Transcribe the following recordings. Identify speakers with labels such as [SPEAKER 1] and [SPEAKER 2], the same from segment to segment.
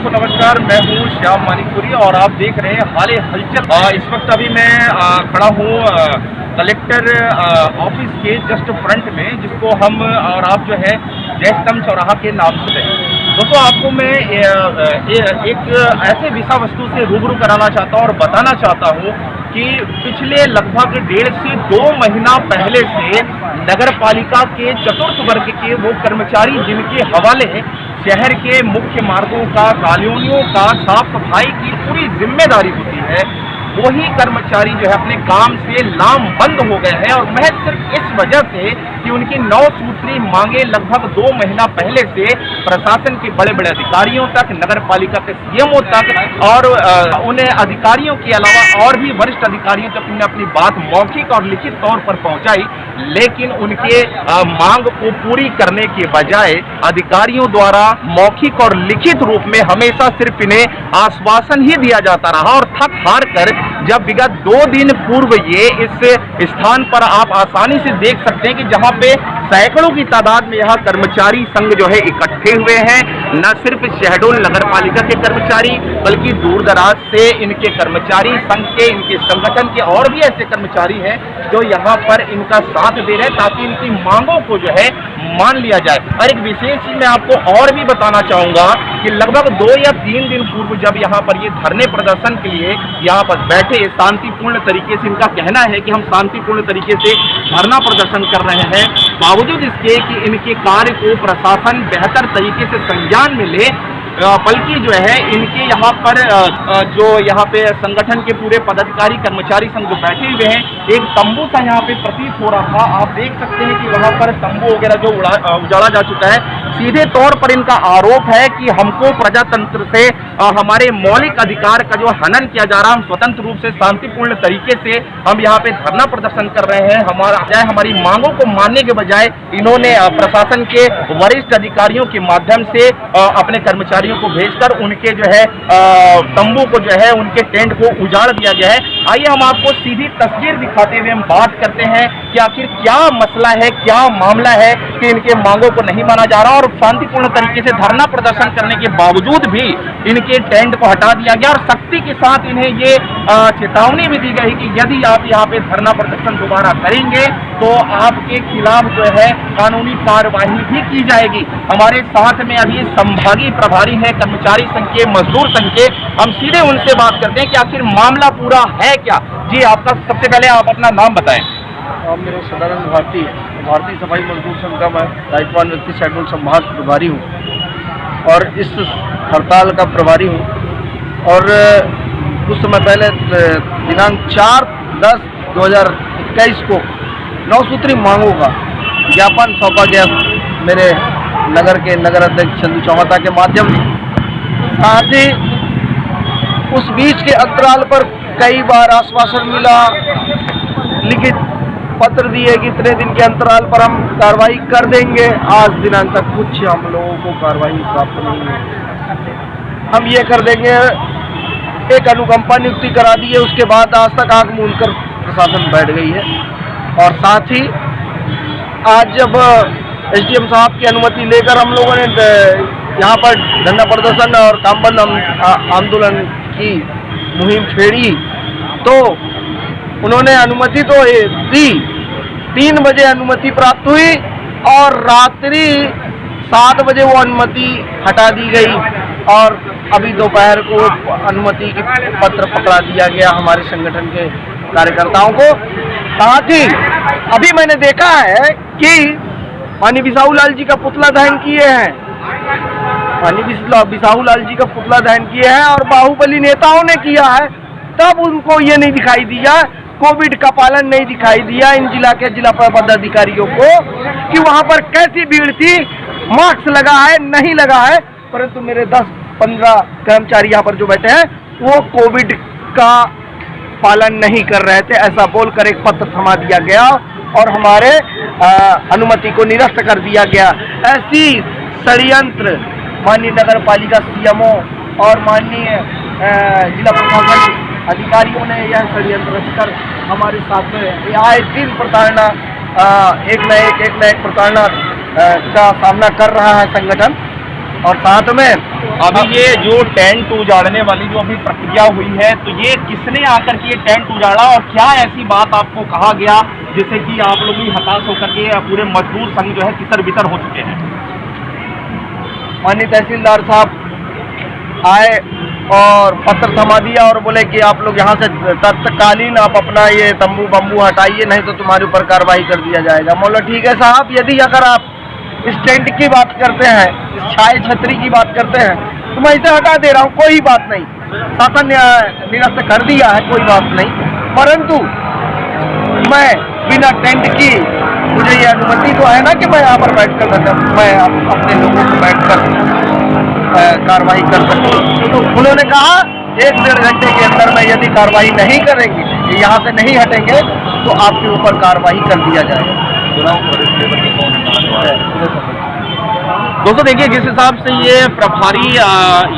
[SPEAKER 1] को नमस्कार, मैं हूँ श्याम मानिकपुरी और आप देख रहे हैं हाल हलचल। इस वक्त अभी मैं खड़ा हूँ कलेक्टर ऑफिस के जस्ट फ्रंट में, जिसको हम और आप जो है जय स्तंभ चौराहा के नाम से हैं। दोस्तों, आपको मैं एक ऐसे विषय वस्तु से रूबरू कराना चाहता हूँ और बताना चाहता हूँ कि पिछले लगभग 1.5 से 2 महीना पहले से नगर पालिका के चतुर्थ वर्ग के वो कर्मचारी जिनके हवाले शहर के मुख्य मार्गों का, कॉलोनियों का साफ सफाई की पूरी जिम्मेदारी होती है, वही कर्मचारी जो है अपने काम से लामबंद हो गए हैं। और महज सिर्फ इस वजह से कि उनकी 9 सूत्री मांगे लगभग 2 महीना पहले से प्रशासन के बड़े बड़े अधिकारियों तक, नगर पालिका के सीएमओ तक और उन्हें अधिकारियों के अलावा और भी वरिष्ठ अधिकारियों तक उन्हें अपनी बात मौखिक और लिखित तौर पर पहुंचाई, लेकिन उनके मांग को पूरी करने के बजाय अधिकारियों द्वारा मौखिक और लिखित रूप में हमेशा सिर्फ इन्हें आश्वासन ही दिया जाता रहा। और थक हार कर जब विगत 2 दिन पूर्व ये इस स्थान पर आप आसानी से देख सकते हैं कि जहां पे सैकड़ों की तादाद में यह कर्मचारी संघ जो है इकट्ठे हुए हैं, न सिर्फ शहडोल नगर पालिका के कर्मचारी बल्कि दूर दराज से इनके कर्मचारी संघ के, इनके संगठन के और भी ऐसे कर्मचारी हैं जो यहाँ पर इनका साथ दे रहे हैं ताकि इनकी मांगों को जो है मान लिया जाए। और एक विशेष चीज मैं आपको और भी बताना चाहूंगा कि लगभग 2 या 3 दिन पूर्व जब यहाँ पर ये धरने प्रदर्शन के लिए यहाँ पर बैठे, शांतिपूर्ण तरीके से इनका कहना है कि हम शांतिपूर्ण तरीके से धरना प्रदर्शन कर रहे हैं, बावजूद इसके कि इनके कार्य को प्रशासन बेहतर तरीके से संज्ञान में ले, बल्कि जो है इनके यहाँ पर जो यहाँ पे संगठन के पूरे पदाधिकारी कर्मचारी संघ जो बैठे हुए हैं, एक तंबू सा यहाँ पे प्रतीत हो रहा था। आप देख सकते हैं कि वहाँ पर तंबू वगैरह जो उजाड़ा जा चुका है। सीधे तौर पर इनका आरोप है कि हमको प्रजातंत्र से हमारे मौलिक अधिकार का जो हनन किया जा रहा है, हम स्वतंत्र रूप से शांतिपूर्ण तरीके से हम यहाँ पे धरना प्रदर्शन कर रहे हैं, हमारी मांगों को मानने के बजाय इन्होंने प्रशासन के वरिष्ठ अधिकारियों के माध्यम से अपने कर्मचारियों को भेजकर उनके जो है तंबू को जो है उनके टेंट को उजाड़ दिया गया है। आइए हम आपको सीधी तस्वीर दिखाते हुए हम बात करते हैं कि आखिर क्या मसला है, क्या मामला है कि इनके मांगों को नहीं माना जा रहा और शांतिपूर्ण तरीके से धरना प्रदर्शन करने के बावजूद भी इनके टेंट को हटा दिया गया। और सख्ती के साथ इन्हें ये चेतावनी भी दी गई कि यदि आप यहाँ पे धरना प्रदर्शन दोबारा करेंगे तो आपके खिलाफ जो है कानूनी कार्यवाही भी की जाएगी। हमारे साथ में अभी संभागीय प्रभारी है कर्मचारी संघ के, मजदूर संघ के, हम सीधे उनसे बात करते हैं कि आखिर मामला पूरा है क्या। जी, आपका सबसे पहले आप अपना नाम बताएं।
[SPEAKER 2] मेरा सदानंद भारतीय सफाई मजदूर संघ का मैं दायित्वान व्यक्ति शहडोल संभाग प्रभारी हूँ और इस हड़ताल का प्रभारी हूँ। और कुछ समय पहले दिनांक 4/10/2021 को 9 सूत्री मांगों का ज्ञापन सौंपा गया मेरे नगर के नगर अध्यक्ष चंदू चौहाता के माध्यम से। साथ ही उस बीच के अंतराल पर कई बार आश्वासन मिला, लिखित पत्र दिए कि इतने दिन के अंतराल पर हम कार्रवाई कर देंगे। आज दिनांक तक कुछ हम लोगों को कार्रवाई प्राप्त नहीं है। हम ये कर देंगे, एक अनुकंपा नियुक्ति करा दी है, उसके बाद आज तक आंख मूंद कर प्रशासन बैठ गई है। और साथ ही आज जब एसडीएम साहब की अनुमति लेकर हम लोगों ने यहाँ पर धरना प्रदर्शन और काम बंद आंदोलन की मुहिम छेड़ी तो उन्होंने अनुमति तो दी, 3 बजे अनुमति प्राप्त हुई और रात्रि 7 बजे वो अनुमति हटा दी गई और अभी दोपहर को अनुमति की पत्र पकड़ा दिया गया हमारे संगठन के कार्यकर्ताओं को। साथ ही अभी मैंने देखा है कि माननीय बिसाहूलाल जी का पुतला दहन किए हैं, माननीय बिसाहूलाल जी का पुतला दहन किए हैं और बाहुबली नेताओं ने किया है, तब उनको ये नहीं दिखाई दिया, कोविड का पालन नहीं दिखाई दिया इन जिला पदाधिकारियों को कि वहां पर कैसी भीड़ थी, मास्क लगा है नहीं लगा है। परंतु मेरे 10-15 कर्मचारी यहाँ पर जो बैठे हैं वो कोविड का पालन नहीं कर रहे थे, ऐसा बोलकर एक पत्र थमा दिया गया और हमारे अनुमति को निरस्त कर दिया गया। ऐसी षड्यंत्र माननीय नगर पालिका सीएमओ और माननीय जिला प्रशासन अधिकारियों ने यह षड्यंत्र रचकर हमारे साथ में आए दिन प्रताड़ना एक न एक प्रताड़ना का सामना कर रहा है संगठन। और साथ में
[SPEAKER 1] अभी ये जो टेंट उजाड़ने वाली जो अभी प्रक्रिया हुई है, तो ये किसने आकर के ये टेंट उजाड़ा और क्या ऐसी बात आपको कहा गया जिससे कि आप लोग भी हताश होकर के पूरे मजदूर संघ जो है तितर बितर हो चुके हैं?
[SPEAKER 2] माननीय तहसीलदार साहब आए और पत्र थमा दिया और बोले कि आप लोग यहाँ से तत्कालीन आप अपना ये तंबू बम्बू हटाइए, नहीं तो तुम्हारे ऊपर कार्रवाई कर दिया जाएगा। बोला ठीक है साहब, यदि अगर आप इस टेंट की बात करते हैं, इस छाए छतरी की बात करते हैं, तो मैं इसे हटा दे रहा हूँ, कोई बात नहीं, शासन ने निरस्त कर दिया है, कोई बात नहीं। परंतु मैं बिना टेंट की, मुझे ये अनुमति तो है ना कि मैं यहाँ पर बैठकर मैं अपने लोगों को बैठकर कार्रवाई कर सकूं। तो उन्होंने कहा 1-1.5 घंटे के अंदर में यदि कार्रवाई नहीं करेंगे, यहाँ से नहीं हटेंगे, तो आपके ऊपर कार्रवाई कर दिया जाएगा।
[SPEAKER 1] दोस्तों देखिए, जिस हिसाब से ये प्रभारी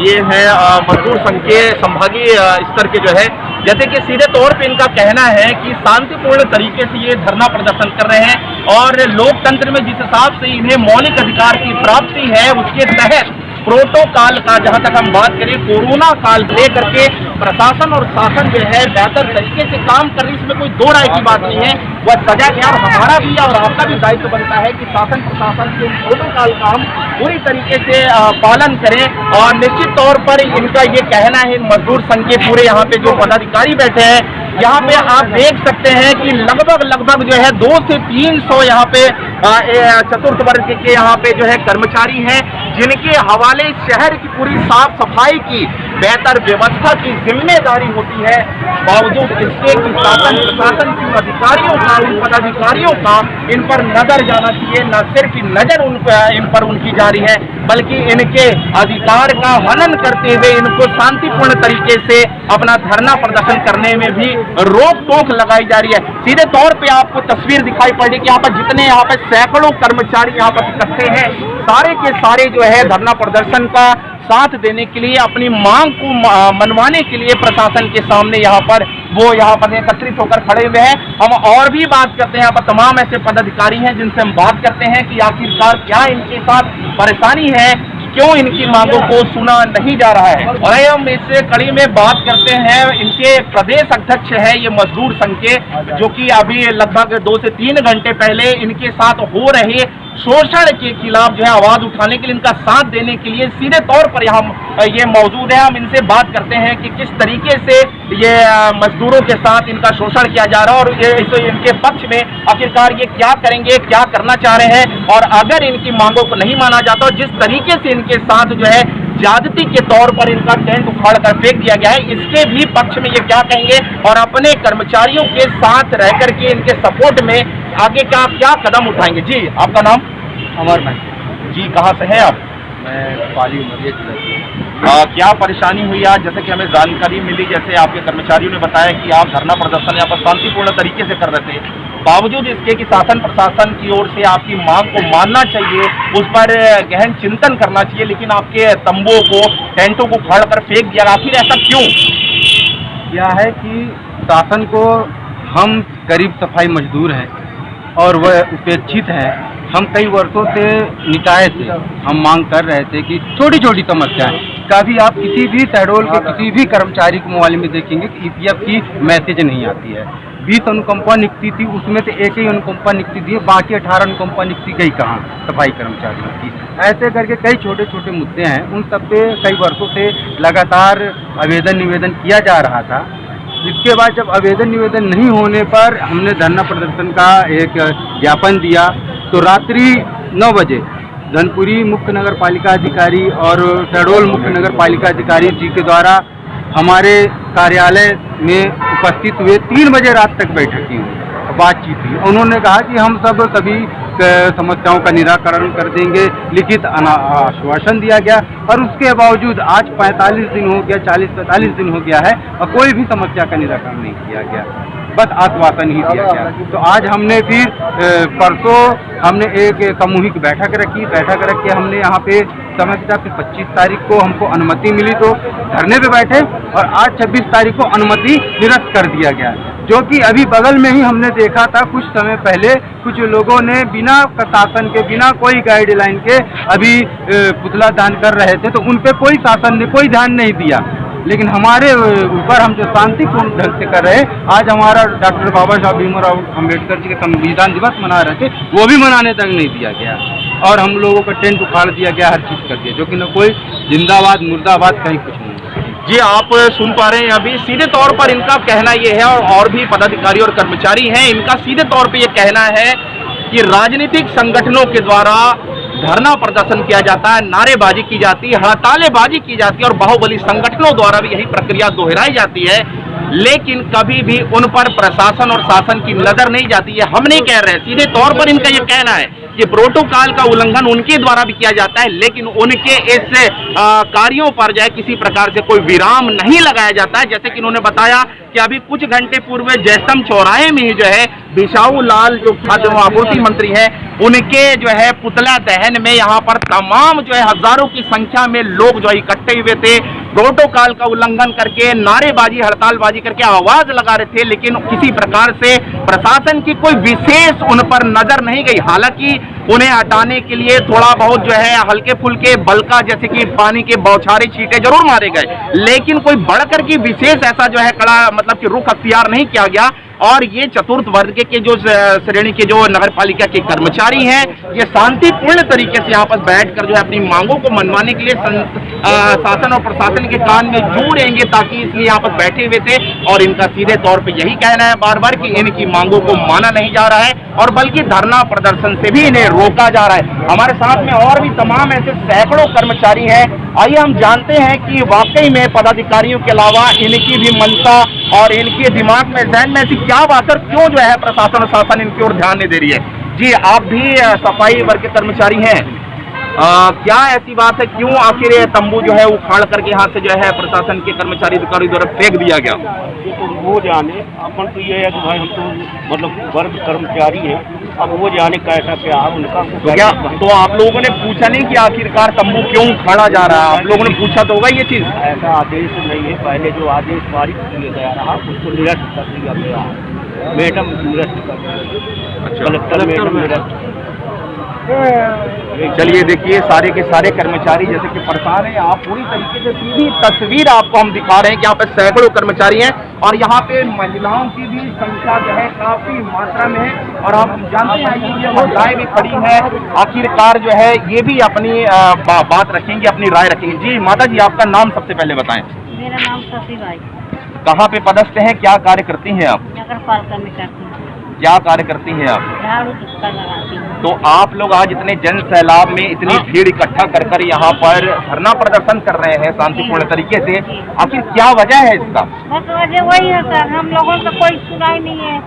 [SPEAKER 1] ये है मजदूर संघ के संभागीय स्तर के जो है, जैसे कि सीधे तौर पे इनका कहना है कि शांतिपूर्ण तरीके से ये धरना प्रदर्शन कर रहे हैं और लोकतंत्र में जिस हिसाब से इन्हें मौलिक अधिकार की प्राप्ति है उसके तहत प्रोटोकॉल का, जहां तक हम बात करें कोरोना काल लेकर के प्रशासन और शासन जो है बेहतर तरीके से काम कर रही, इसमें कोई दो राय की बात नहीं है। वह सजा गया और हमारा भी और आपका भी दायित्व बनता है कि शासन प्रशासन के प्रोटोकॉल का हम पूरी तरीके से पालन करें। और निश्चित तौर पर इनका ये कहना है, मजदूर संघ के पूरे यहाँ पे जो पदाधिकारी बैठे हैं, यहाँ पे आप देख सकते हैं कि लगभग जो है 200 से 300 यहाँ पे चतुर्थ वर्ग के यहाँ पे जो है कर्मचारी हैं, जिनके हवाले शहर की पूरी साफ सफाई की बेहतर व्यवस्था की जिम्मेदारी होती है। बावजूद इसके कि शासन प्रशासन के अधिकारियों का, उन पदाधिकारियों का इन पर नजर जाना चाहिए। न सिर्फ नजर इन पर उनकी जा रही है, बल्कि इनके अधिकार का हनन करते हुए इनको शांतिपूर्ण तरीके से अपना धरना प्रदर्शन करने में भी रोक टोक लगाई जा रही है। सीधे तौर पे आपको तस्वीर दिखाई पड़ रही है कि यहाँ पर जितने यहाँ पर सैकड़ों कर्मचारी यहाँ पर इकट्ठे हैं, सारे के सारे जो है धरना प्रदर्शन का साथ देने के लिए, अपनी मांग को मनवाने के लिए प्रशासन के सामने यहाँ पर एकत्रित होकर खड़े हुए हैं। हम और भी बात करते हैं, यहाँ पर तमाम ऐसे पदाधिकारी हैं जिनसे हम बात करते हैं कि आखिरकार क्या इनके साथ परेशानी है, क्यों इनकी मांगों को सुना नहीं जा रहा है। और हम इस कड़ी में बात करते हैं, इनके प्रदेश अध्यक्ष है ये मजदूर संघ के, जो कि अभी लगभग 2 से 3 घंटे पहले इनके साथ हो रहे शोषण के खिलाफ जो है आवाज उठाने के लिए, इनका साथ देने के लिए सीधे तौर पर यहाँ ये मौजूद है। हम इनसे बात करते हैं कि किस तरीके से ये मजदूरों के साथ इनका शोषण किया जा रहा है और ये इनके पक्ष में आखिरकार ये क्या करेंगे, क्या करना चाह रहे हैं, और अगर इनकी मांगों को नहीं माना जाता और जिस तरीके से इनके साथ जो है ज्यादती के तौर पर इनका टेंट उखाड़ कर फेंक दिया गया है, इसके भी पक्ष में ये क्या कहेंगे और अपने कर्मचारियों के साथ रह करके इनके सपोर्ट में आगे का क्या कदम उठाएंगे। जी, आपका नाम?
[SPEAKER 2] अमर भाई
[SPEAKER 1] जी, कहाँ से हैं आप?
[SPEAKER 2] मैं पाली उमरिया जिला से।
[SPEAKER 1] क्या परेशानी हुई आज? जैसे कि हमें जानकारी मिली, जैसे आपके कर्मचारियों ने बताया कि आप धरना प्रदर्शन यहाँ पर शांतिपूर्ण तरीके से कर रहे थे, बावजूद इसके कि शासन प्रशासन की ओर से आपकी मांग को मानना चाहिए, उस पर गहन चिंतन करना चाहिए, लेकिन आपके तंबुओं को, टेंटों को फाड़ कर फेंक दिया। आखिर ऐसा क्यों?
[SPEAKER 3] यह है कि शासन को, हम गरीब सफाई मजदूर हैं और वह उपेक्षित हैं। हम कई वर्षों से निकाय से हम मांग कर रहे थे कि छोटी छोटी समस्याएं, कभी आप किसी भी शहडोल के किसी भी कर्मचारी को मोबाइल में देखेंगे कि EPF की मैसेज नहीं आती है। 20 अनुकंपा नियुक्ति थी, उसमें से एक ही अनुकंपा नियुक्ति दी, बाकी 18 अनुकंपा नियुक्ति गई कहाँ सफाई कर्मचारियों की। ऐसे करके कई छोटे छोटे मुद्दे हैं, उन सब पे कई वर्षों से लगातार आवेदन निवेदन किया जा रहा था। जिसके बाद जब आवेदन निवेदन नहीं होने पर हमने धरना प्रदर्शन का एक ज्ञापन दिया, तो रात्रि 9 बजे धनपुरी मुख्य नगर पालिका अधिकारी और शहडोल मुख्य नगर पालिका अधिकारी जी के द्वारा हमारे कार्यालय में उपस्थित हुए। 3 बजे रात तक बैठक की हुई, बातचीत हुई। उन्होंने कहा कि हम सभी समस्याओं का निराकरण कर देंगे, लिखित आश्वासन दिया गया, और उसके बावजूद आज 45 दिन हो गया, 40-45 दिन हो गया है और कोई भी समस्या का निराकरण नहीं किया गया, बस आश्वासन ही दिया गया। तो आज हमने फिर परसों हमने एक सामूहिक बैठक रखी। बैठक रख के हमने यहाँ पे समय था, फिर 25 तारीख को हमको अनुमति मिली तो धरने पे बैठे, और आज 26 तारीख को अनुमति निरस्त कर दिया गया, जो कि अभी बगल में ही हमने देखा था कुछ समय पहले कुछ लोगों ने बिना प्रशासन के, बिना कोई गाइडलाइन के अभी पुतला दान कर रहे थे, तो उन पे कोई शासन ने कोई ध्यान नहीं दिया। लेकिन हमारे ऊपर हम जो शांतिपूर्ण ढंग से कर रहे हैं, आज हमारा डॉक्टर बाबा साहब भीमराव अम्बेडकर जी का संविधान दिवस मना रहे थे, वो भी मनाने तक नहीं दिया गया, और हम लोगों का टेंट उखाड़ दिया गया, हर चीज़ कर दिया, जो कि न कोई जिंदाबाद मुर्दाबाद कहीं कुछ नहीं।
[SPEAKER 1] जी, आप सुन पा रहे हैं अभी सीधे तौर पर इनका कहना ये है, और भी पदाधिकारी और कर्मचारी हैं, इनका सीधे तौर पे ये कहना है कि राजनीतिक संगठनों के द्वारा धरना प्रदर्शन किया जाता है, नारेबाजी की जाती है, हड़तालेबाजी की जाती है, और बाहुबली संगठनों द्वारा भी यही प्रक्रिया दोहराई जाती है, लेकिन कभी भी उन पर प्रशासन और शासन की नजर नहीं जाती है। हम नहीं कह रहे, सीधे तौर पर इनका ये कहना है कि प्रोटोकॉल का उल्लंघन उनके द्वारा भी किया जाता है, लेकिन उनके इस कार्यों पर जो है किसी प्रकार से कोई विराम नहीं लगाया जाता है। जैसे कि उन्होंने बताया कि अभी कुछ घंटे पूर्व जयस्तंभ चौराहे में ही जो है बिसाऊ लाल जो खाद्य आपूर्ति मंत्री हैं, उनके जो है पुतला दहन में यहाँ पर तमाम जो है हजारों की संख्या में लोग जो इकट्ठे हुए थे, प्रोटोकॉल का उल्लंघन करके नारेबाजी हड़तालबाजी करके आवाज लगा रहे थे, लेकिन किसी प्रकार से प्रशासन की कोई विशेष उन पर नजर नहीं गई। हालांकि उन्हें हटाने के लिए थोड़ा बहुत जो है हल्के फुल्के बलका जैसे कि पानी के बौछारे छींटे जरूर मारे गए, लेकिन कोई बढ़कर की विशेष ऐसा जो है कड़ा मतलब कि रुख अख्तियार नहीं किया गया। और ये चतुर्थ वर्ग के जो श्रेणी के जो नगर पालिका के कर्मचारी हैं, ये शांतिपूर्ण तरीके से यहाँ पर बैठकर जो है अपनी मांगों को मनवाने के लिए शासन और प्रशासन के कान में जू रहेंगे, ताकि इसलिए यहाँ पर बैठे हुए थे। और इनका सीधे तौर पे यही कहना है बार बार कि इनकी मांगों को माना नहीं जा रहा है, और बल्कि धरना प्रदर्शन से भी इन्हें रोका जा रहा है। हमारे साथ में और भी तमाम ऐसे सैकड़ों कर्मचारी हैं, आइए हम जानते हैं कि वाकई में पदाधिकारियों के अलावा इनकी भी मंशा और इनके दिमाग में, जहन में ऐसी क्या बात है, क्यों जो है प्रशासन और शासन इनकी ओर ध्यान नहीं दे रही है। जी, आप भी सफाई वर्ग के कर्मचारी हैं, क्या ऐसी बात है, क्यों आखिर ये तंबू जो है उखाड़ करके यहाँ से जो है प्रशासन के कर्मचारी अधिकारी द्वारा फेंक दिया गया?
[SPEAKER 4] तो वो जाने, अपन तो ये है कि भाई हम तो मतलब वर्ग कर्मचारी हैं, अब वो जाने कैसा क्या है उनका।
[SPEAKER 1] तो क्या तो आप लोगों ने पूछा नहीं कि आखिरकार तंबू क्यों उखाड़ा जा रहा है? आप लोगों ने पूछा तो होगा ये चीज।
[SPEAKER 4] ऐसा आदेश नहीं है, पहले जो आदेश पारित किया गया रहा उसको निरस्त कर दिया गया, मैडम निरस्त कर दिया।
[SPEAKER 1] अच्छा,
[SPEAKER 4] कलेक्टर मैडम निरस्त।
[SPEAKER 1] चलिए देखिए, सारे के सारे कर्मचारी जैसे कि परेशान हैं। आप पूरी तरीके से सीधी तस्वीर आपको हम दिखा रहे हैं कि यहाँ पे सैकड़ों कर्मचारी हैं, और यहाँ पे महिलाओं की भी संख्या जो है काफी मात्रा में है। और आप जानते हैं कि ये महिलाएं भी खड़ी हैं, आखिरकार जो है ये भी अपनी बात रखेंगी, अपनी राय रखेंगी। जी माता जी, आपका नाम सबसे पहले बताएं।
[SPEAKER 5] मेरा नाम शशि बाई।
[SPEAKER 1] कहाँ पे पदस्थ हैं, क्या कार्य करती हैं आप?
[SPEAKER 5] नगर पालिका में करती हूँ।
[SPEAKER 1] क्या कार्य करती हैं आप?
[SPEAKER 5] झाड़ू पोछा लगाती हूँ।
[SPEAKER 1] तो आप लोग आज इतने जन सैलाब में इतनी भीड़ इकट्ठा कर यहाँ पर धरना प्रदर्शन कर रहे हैं शांतिपूर्ण तरीके से, आखिर क्या वजह है इसका?
[SPEAKER 5] बस वजह वही है सर, हम लोगों का कोई सुनाई नहीं है,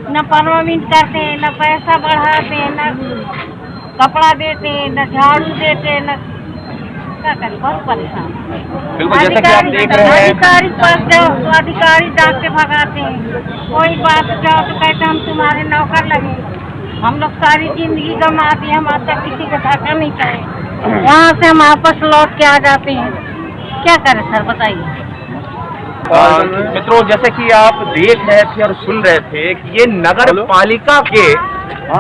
[SPEAKER 5] न परमिट करते हैं, न पैसा बढ़ाते हैं, न कपड़ा देते हैं, न झाड़ू देते हैं, न क्या करें, बहुत परेशान।
[SPEAKER 1] बिल्कुल, जैसा कि आप देख रहे हैं,
[SPEAKER 5] अधिकारी पास जाओ तो अधिकारी डांट के भगाते हैं, कोई बात जाओ तो कहते हम तुम्हारे नौकर लगे। हम लोग सारी जिंदगी गंवा दी, हम आज तक किसी को धक्का नहीं करे, वहाँ से हम वापस लौट के आ जाते हैं। क्या करें सर, बताइए।
[SPEAKER 1] मित्रों, जैसे कि आप देख रहे थे और सुन रहे थे कि ये नगर पालिका के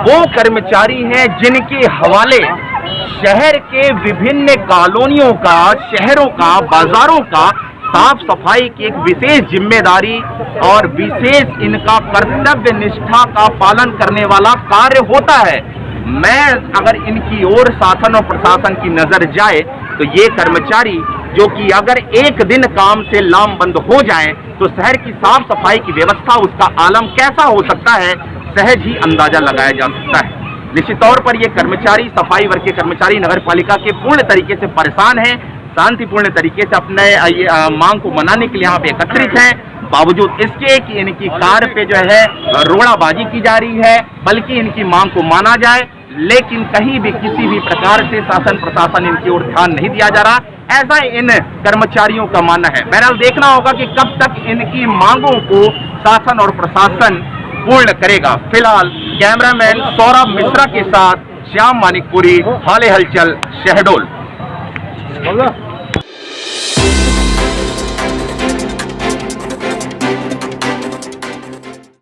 [SPEAKER 1] वो कर्मचारी हैं जिनके हवाले शहर के विभिन्न कॉलोनियों का, शहरों का, बाजारों का साफ सफाई की एक विशेष जिम्मेदारी और विशेष इनका कर्तव्य निष्ठा का पालन करने वाला कार्य होता है। मैं अगर इनकी ओर शासन और प्रशासन की नजर जाए तो ये कर्मचारी जो कि अगर एक दिन काम से लामबंद हो जाएं तो शहर की साफ सफाई की व्यवस्था, उसका आलम कैसा हो सकता है, सहज ही अंदाजा लगाया जा सकता है। निश्चित तौर पर ये कर्मचारी, सफाई वर्ग के कर्मचारी नगर पालिका के पूर्ण तरीके से परेशान हैं, शांतिपूर्ण तरीके से अपने मांग को मनाने के लिए यहाँ पे एकत्रित हैं, बावजूद इसके कि इनकी कार पे जो है रोड़ाबाजी की जा रही है, बल्कि इनकी मांग को माना जाए, लेकिन कहीं भी किसी भी प्रकार से शासन प्रशासन इनकी ओर ध्यान नहीं दिया जा रहा, ऐसा इन कर्मचारियों का मानना है। बहरहाल देखना होगा कि कब तक इनकी मांगों को शासन और प्रशासन पूर्ण करेगा। फिलहाल कैमरामैन सौरभ मिश्रा के साथ श्याम मानिकपुरी, हाले हलचल, शहडोल।
[SPEAKER 2] होगा